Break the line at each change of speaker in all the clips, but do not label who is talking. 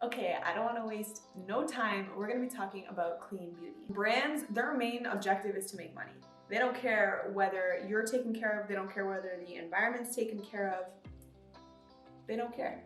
Okay, I don't want to waste no time. We're going to be talking about clean beauty. Brands, their main objective is to make money. They don't care whether you're taken care of, they don't care whether the environment's taken care of. They don't care.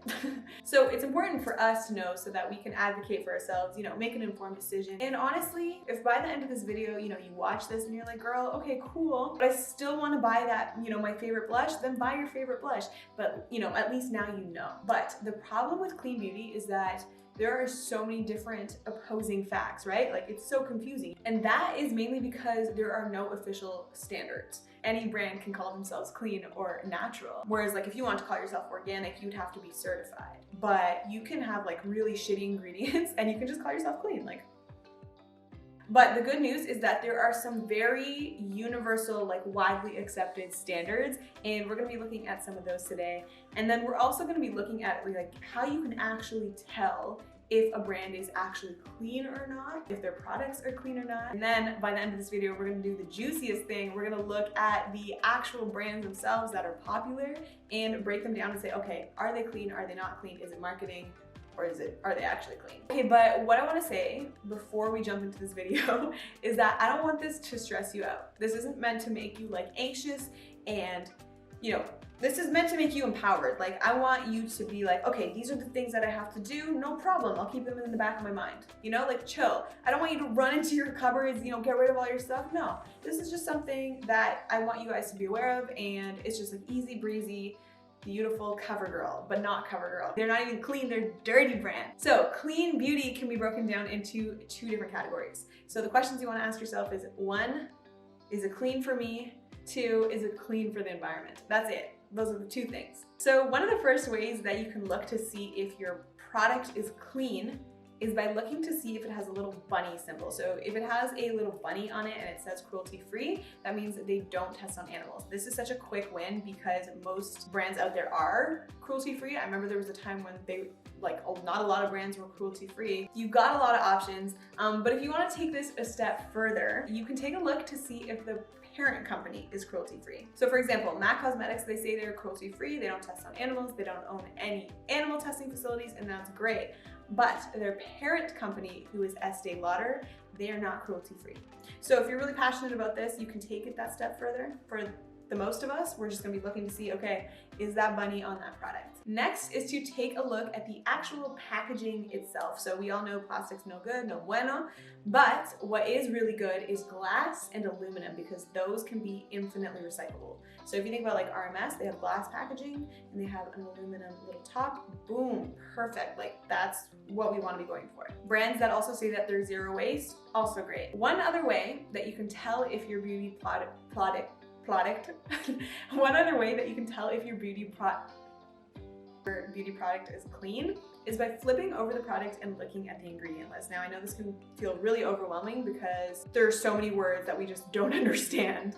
So it's important for us to know so that we can advocate for ourselves, make an informed decision. And honestly, if by the end of this video, you watch this and you're like, girl, okay, cool, but I still want to buy that, my favorite blush, then buy your favorite blush. But, at least now you know. But the problem with clean beauty is that there are so many different opposing facts, right? Like, it's so confusing. And that is mainly because there are no official standards. Any brand can call themselves clean or natural. Whereas like if you want to call yourself organic, you'd have to be certified. But you can have like really shitty ingredients and you can just call yourself clean. But the good news is that there are some very universal, widely accepted standards, and we're gonna be looking at some of those today. And then we're also gonna be looking at how you can actually tell if a brand is actually clean or not, if their products are clean or not. And then by the end of this video, we're gonna do the juiciest thing. We're gonna look at the actual brands themselves that are popular and break them down and say, okay, are they clean? Are they not clean? Is it marketing? Or are they actually clean? Okay, but what I wanna say before we jump into this video is that I don't want this to stress you out. This isn't meant to make you anxious and, this is meant to make you empowered. I want you to be okay, these are the things that I have to do, no problem. I'll keep them in the back of my mind. Chill. I don't want you to run into your cupboards, get rid of all your stuff. No, this is just something that I want you guys to be aware of, and it's just easy breezy, beautiful CoverGirl, but not CoverGirl. They're not even clean, they're dirty brand. So clean beauty can be broken down into two different categories. So the questions you wanna ask yourself is, 1, is it clean for me? 2, is it clean for the environment? That's it. Those are the 2 things. So one of the first ways that you can look to see if your product is clean is by looking to see if it has a little bunny symbol. So if it has a little bunny on it and it says cruelty-free, that means that they don't test on animals. This is such a quick win because most brands out there are cruelty-free. I remember there was a time when not a lot of brands were cruelty-free. You've got a lot of options, but if you wanna take this a step further, you can take a look to see if the parent company is cruelty-free. So for example, MAC Cosmetics, they say they're cruelty-free, they don't test on animals, they don't own any animal testing facilities, and that's great. But their parent company, who is Estee Lauder, they are not cruelty-free. So if you're really passionate about this, you can take it that step further. For the most of us, we're just gonna be looking to see, okay, is that bunny on that product? Next is to take a look at the actual packaging itself. So we all know plastic's no good, no bueno, but what is really good is glass and aluminum because those can be infinitely recyclable. So if you think about RMS, they have glass packaging and they have an aluminum little top, boom, perfect. That's what we want to be going for. Brands that also say that they're zero waste, also great. One other way that you can tell if your beauty one other way that you can tell if your beauty product is clean is by flipping over the product and looking at the ingredient list. Now I know this can feel really overwhelming because there are so many words that we just don't understand,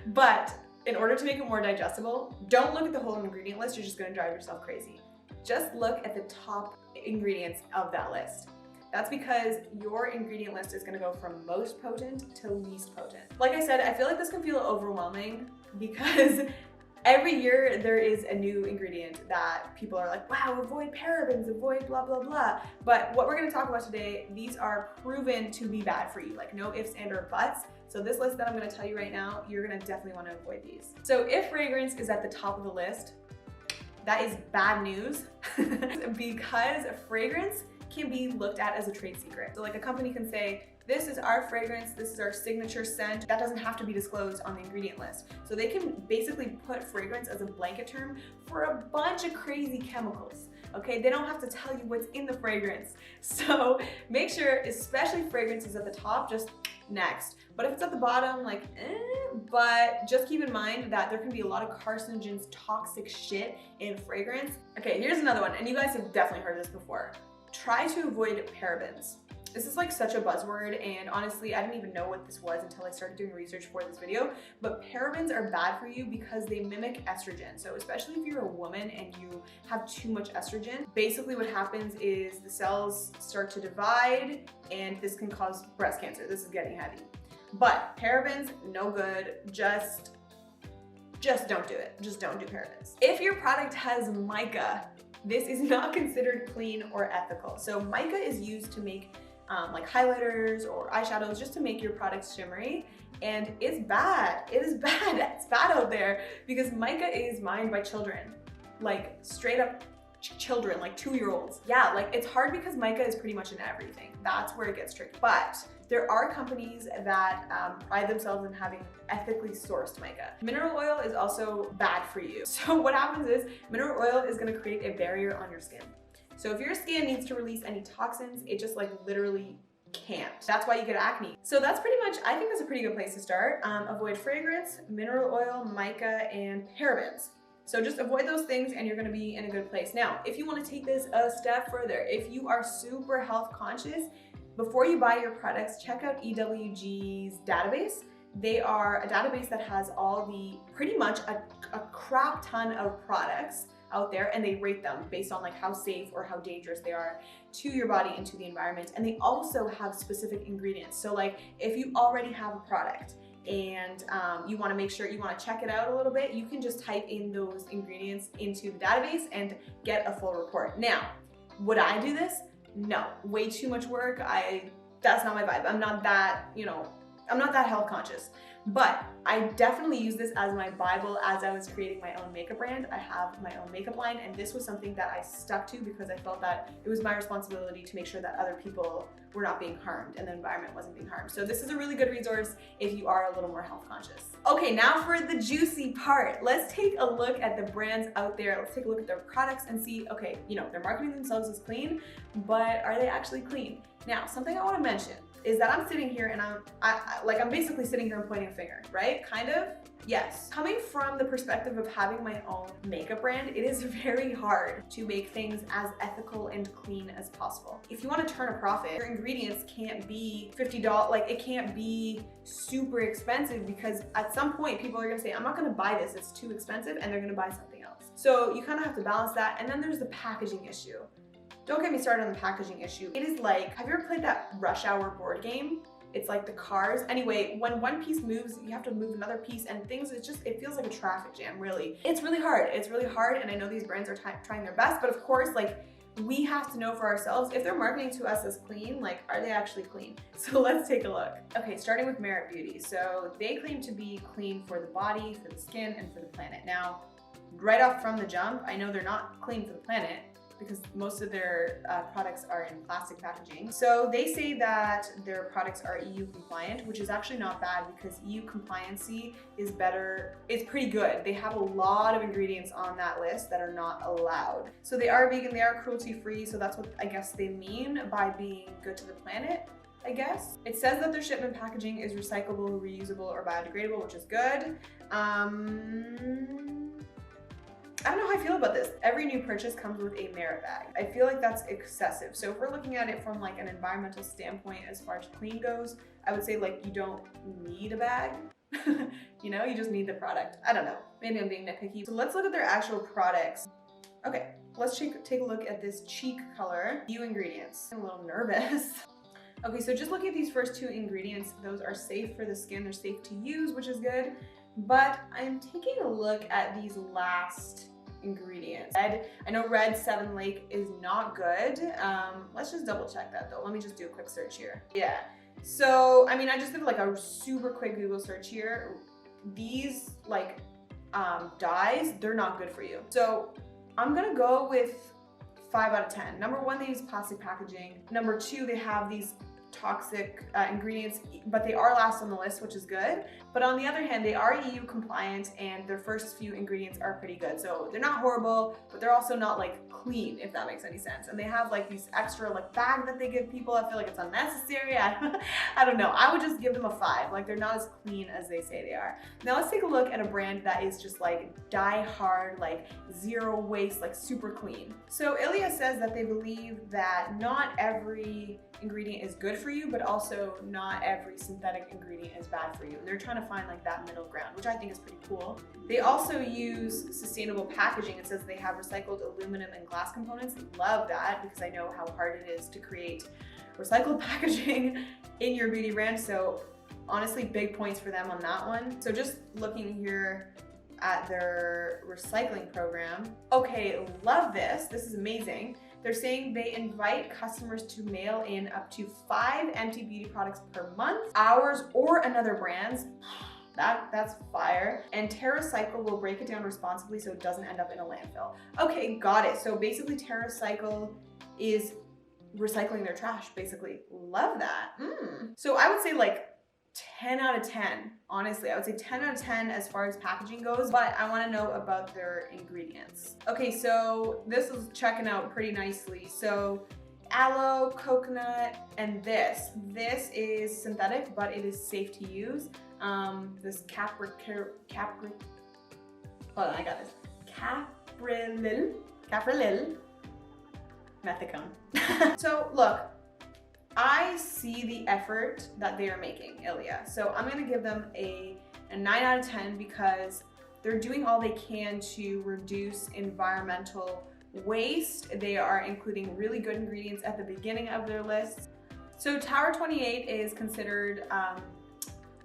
but in order to make it more digestible, don't look at the whole ingredient list, you're just gonna drive yourself crazy. Just look at the top ingredients of that list. That's because your ingredient list is gonna go from most potent to least potent. Like I said, I feel like this can feel overwhelming because every year there is a new ingredient that people are like, wow, avoid parabens, avoid blah, blah, blah. But what we're gonna talk about today, these are proven to be bad for you, no ifs and or buts. So this list that I'm gonna tell you right now, you're gonna definitely wanna avoid these. So if fragrance is at the top of the list, that is bad news because fragrance can be looked at as a trade secret. So a company can say, this is our fragrance, this is our signature scent. That doesn't have to be disclosed on the ingredient list. So they can basically put fragrance as a blanket term for a bunch of crazy chemicals. Okay, they don't have to tell you what's in the fragrance. So make sure, especially if fragrance is at the top, just next. But if it's at the bottom, but just keep in mind that there can be a lot of carcinogens, toxic shit in fragrance. Okay, here's another one, and you guys have definitely heard this before. Try to avoid parabens. This is such a buzzword, and honestly, I didn't even know what this was until I started doing research for this video, but parabens are bad for you because they mimic estrogen. So especially if you're a woman and you have too much estrogen, basically what happens is the cells start to divide and this can cause breast cancer. This is getting heavy. But parabens, no good. Just don't do it. Just don't do parabens. If your product has MICA, this is not considered clean or ethical. So mica is used to make like highlighters or eyeshadows, just to make your products shimmery. And it's bad. It is bad. It's bad out there because mica is mined by children, like straight up children, like 2-year-olds. Yeah, like it's hard because mica is pretty much in everything. That's where it gets tricky. But there are companies that pride themselves in having ethically sourced mica. Mineral oil is also bad for you. So what happens is mineral oil is gonna create a barrier on your skin. So if your skin needs to release any toxins, it just like literally can't. That's why you get acne. So that's pretty much, I think that's a pretty good place to start. Avoid fragrance, mineral oil, mica, and parabens. So just avoid those things and you're gonna be in a good place. Now, if you wanna take this a step further, if you are super health conscious, before you buy your products, check out EWG's database. They are a database that has all the, pretty much a crap ton of products out there, and they rate them based on like how safe or how dangerous they are to your body and to the environment. And they also have specific ingredients. So like if you already have a product and you want to make sure, you want to check it out a little bit, you can just type in those ingredients into the database and get a full report. Now, would I do this? No, way too much work. That's not my vibe. I'm not that, I'm not that health conscious. But I definitely use this as my Bible as I was creating my own makeup brand. I have my own makeup line, and this was something that I stuck to because I felt that it was my responsibility to make sure that other people were not being harmed and the environment wasn't being harmed. So this is a really good resource if you are a little more health conscious. Okay, now for the juicy part. Let's take a look at the brands out there. Let's take a look at their products and see, okay, they're marketing themselves as clean, but are they actually clean? Now, something I want to mention is that I'm sitting here and I'm basically sitting here and pointing a finger, right? Kind of, yes. Coming from the perspective of having my own makeup brand, it is very hard to make things as ethical and clean as possible. If you want to turn a profit, your ingredients can't be $50, like it can't be super expensive, because at some point people are gonna say, I'm not gonna buy this, it's too expensive, and they're gonna buy something else. So you kind of have to balance that. And then there's the packaging issue. Don't get me started on the packaging issue. It is like, have you ever played that Rush Hour board game? It's like the cars. Anyway, when one piece moves, you have to move another piece, and things, it feels like a traffic jam, really. It's really hard. It's really hard, and I know these brands are trying their best, but of course, like, we have to know for ourselves, if they're marketing to us as clean, like, are they actually clean? So let's take a look. Okay, starting with Merit Beauty. So they claim to be clean for the body, for the skin, and for the planet. Now, right off from the jump, I know they're not clean for the planet, because most of their products are in plastic packaging. So they say that their products are EU compliant, which is actually not bad, because EU compliancy is better, it's pretty good. They have a lot of ingredients on that list that are not allowed. So they are vegan, they are cruelty free, so that's what I guess they mean by being good to the planet, I guess. It says that their shipment packaging is recyclable, reusable, or biodegradable, which is good. I don't know how I feel about this. Every new purchase comes with a merit bag. I feel like that's excessive. So if we're looking at it from like an environmental standpoint as far as clean goes, I would say like you don't need a bag. You just need the product. I don't know. Maybe I'm being nitpicky. So let's look at their actual products. Okay, let's take a look at this cheek color. Few ingredients. I'm a little nervous. Okay, so just looking at these first 2 ingredients, those are safe for the skin. They're safe to use, which is good. But I'm taking a look at these last ingredients. I know Red 7 Lake is not good. Let's just double check that though. Let me just do a quick search here. Yeah. So, I mean, I just did like a super quick Google search here. These like dyes, they're not good for you. So I'm gonna go with 5 out of 10. Number 1, they use plastic packaging. Number 2, they have these toxic ingredients, but they are last on the list, which is good. But on the other hand, they are EU compliant, and their first few ingredients are pretty good. So they're not horrible, but they're also not like clean, if that makes any sense. And they have like these extra like bag that they give people. I feel like it's unnecessary. I don't know. I would just give them a 5. Like, they're not as clean as they say they are. Now let's take a look at a brand that is just like die hard, like zero waste, like super clean. So Ilia says that they believe that not every ingredient is good for you, but also not every synthetic ingredient is bad for you. And they're trying to find like that middle ground, which I think is pretty cool. They also use sustainable packaging. It says they have recycled aluminum and glass components. Love that, because I know how hard it is to create recycled packaging in your beauty brand. So honestly, big points for them on that one. So just looking here, at their recycling program. Okay, love this. This is amazing. They're saying they invite customers to mail in up to 5 empty beauty products per month, ours or another brand's. That's fire. And TerraCycle will break it down responsibly so it doesn't end up in a landfill. Okay, got it. So basically TerraCycle is recycling their trash, basically. Love that. So I would say like 10 out of 10, honestly. I would say 10 out of 10 as far as packaging goes, but I want to know about their ingredients. Okay, so this is checking out pretty nicely. So aloe, coconut, and this. This is synthetic, but it is safe to use. This hold on, I got this. Caprylyl methicone. So look, I see the effort that they are making, Ilia. So I'm gonna give them a 9 out of 10 because they're doing all they can to reduce environmental waste. They are including really good ingredients at the beginning of their list. So Tower 28 is considered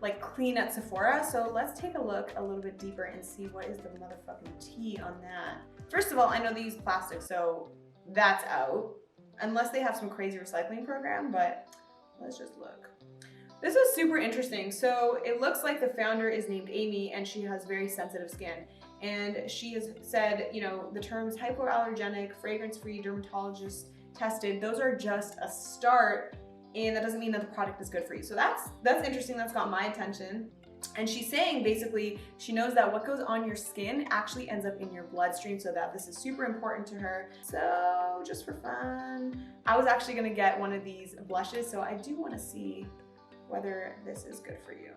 like clean at Sephora. So let's take a look a little bit deeper and see what is the motherfucking tea on that. First of all, I know they use plastic, so that's out. Unless they have some crazy recycling program, but let's just look. This is super interesting. So it looks like the founder is named Amy and she has very sensitive skin. And she has said, you know, the terms hypoallergenic, fragrance-free, dermatologist tested, those are just a start, and that doesn't mean that the product is good for you. So that's interesting, that's got my attention. And she's saying basically, she knows that what goes on your skin actually ends up in your bloodstream, so that this is super important to her. So just for fun, I was actually gonna get one of these blushes, so I do wanna see whether this is good for you.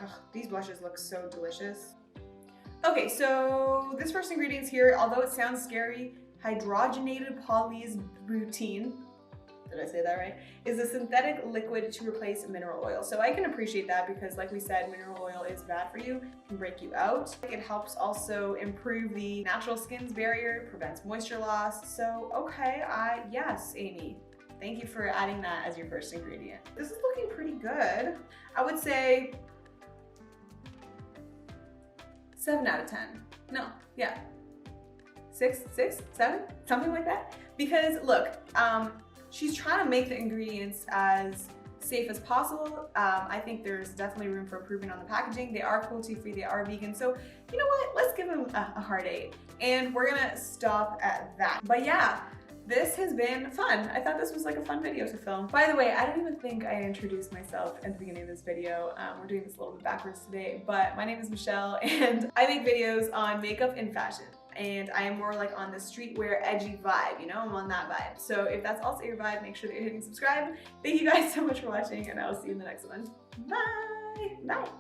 Ugh, these blushes look so delicious. Okay, so this first ingredient's here, although it sounds scary, hydrogenated polybutene, did I say that right? Is a synthetic liquid to replace mineral oil. So I can appreciate that because like we said, mineral oil is bad for you, can break you out. It helps also improve the natural skin's barrier, prevents moisture loss. So okay, yes, Amy, thank you for adding that as your first ingredient. This is looking pretty good. I would say 7 out of 10. No, yeah. 6, 7, something like that. Because look, she's trying to make the ingredients as safe as possible. I think there's definitely room for improvement on the packaging. They are cruelty-free, they are vegan. So you know what, let's give them a heart 8. And we're gonna stop at that. But yeah, this has been fun. I thought this was like a fun video to film. By the way, I don't even think I introduced myself at the beginning of this video. We're doing this a little bit backwards today, but my name is Michelle and I make videos on makeup and fashion. And I am more like on the streetwear edgy vibe, you know, I'm on that vibe. So if that's also your vibe, make sure that you're hitting subscribe. Thank you guys so much for watching and I will see you in the next one. Bye! Bye!